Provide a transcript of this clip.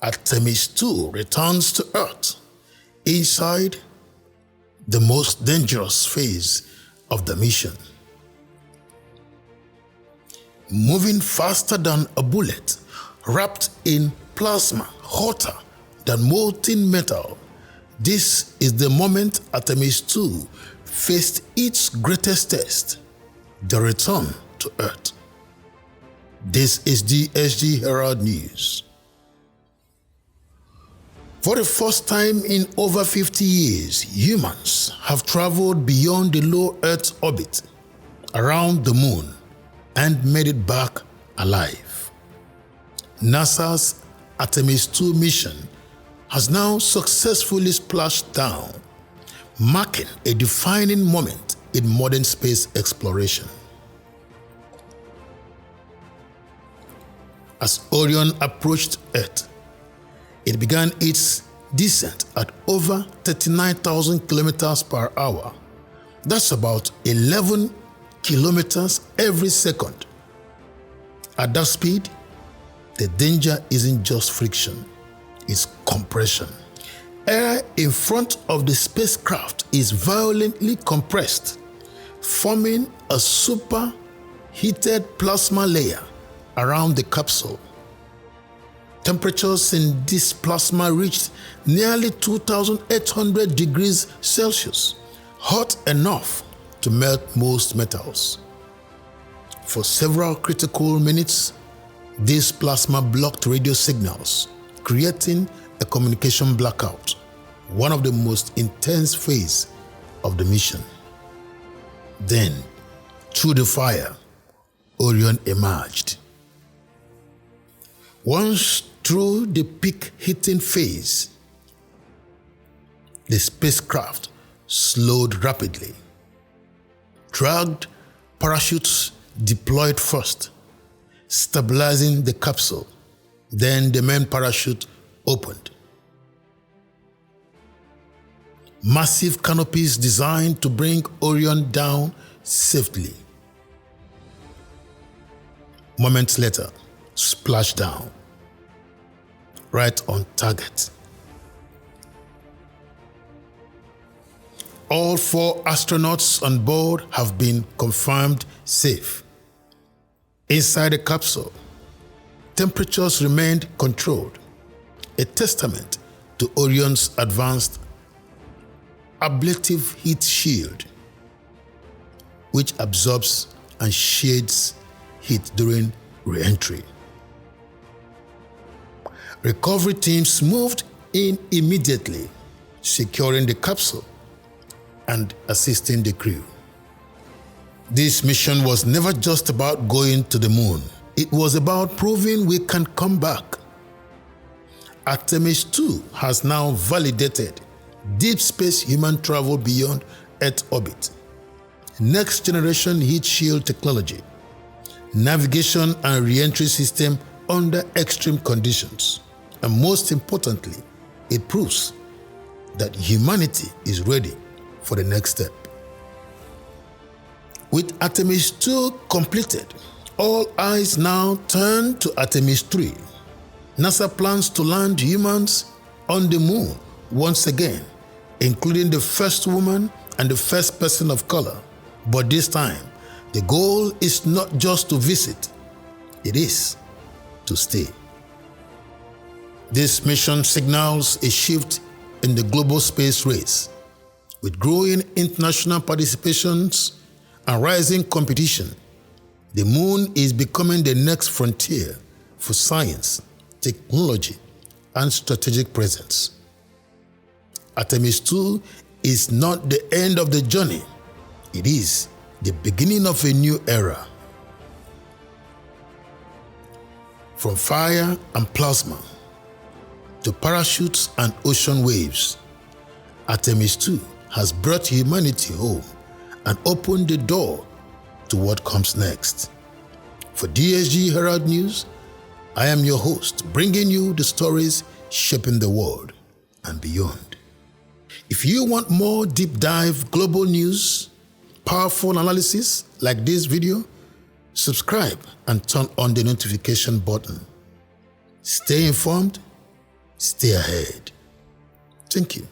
Artemis II returns to Earth inside the most dangerous phase of the mission. Moving faster than a bullet, wrapped in plasma hotter than molten metal, this is the moment Artemis II faced its greatest test, the return to Earth. This is the SG Herald News. For the first time in over 50 years, humans have traveled beyond the low Earth orbit, around the moon, and made it back alive. NASA's Artemis II mission has now successfully splashed down, marking a defining moment in modern space exploration. As Orion approached Earth, it began its descent at over 39,000 kilometers per hour. That's about 11 kilometers every second. At that speed, the danger isn't just friction, it's compression. Air in front of the spacecraft is violently compressed, forming a superheated plasma layer around the capsule. Temperatures in this plasma reached nearly 2,800 degrees Celsius, hot enough to melt most metals. For several critical minutes, this plasma blocked radio signals, creating a communication blackout, one of the most intense phases of the mission. Then, through the fire, Orion emerged. Once through the peak heating phase, the spacecraft slowed rapidly. Dragged parachutes deployed first, stabilizing the capsule. Then the main parachute opened. Massive canopies designed to bring Orion down safely. Moments later, splashdown, right on target. All 4 astronauts on board have been confirmed safe. Inside the capsule, temperatures remained controlled, a testament to Orion's advanced ablative heat shield, which absorbs and shades heat during re-entry. Recovery teams moved in immediately, securing the capsule and assisting the crew. This mission was never just about going to the moon. It was about proving we can come back. Artemis II has now validated deep space human travel beyond Earth orbit, next generation heat shield technology, navigation and re-entry system under extreme conditions, and most importantly, it proves that humanity is ready for the next step. With Artemis II completed, all eyes now turn to Artemis III. NASA plans to land humans on the moon once again, including the first woman and the first person of color. But this time, the goal is not just to visit, it is to stay. This mission signals a shift in the global space race. With growing international participations and rising competition, the moon is becoming the next frontier for science, technology, and strategic presence. Artemis II is not the end of the journey. It is the beginning of a new era. From fire and plasma to parachutes and ocean waves, Artemis II has brought humanity home and opened the door to what comes next. For DSG Herald News, I am your host, bringing you the stories shaping the world and beyond. If you want more deep dive global news, powerful analysis like this video, subscribe and turn on the notification button. Stay informed, stay ahead. Thank you.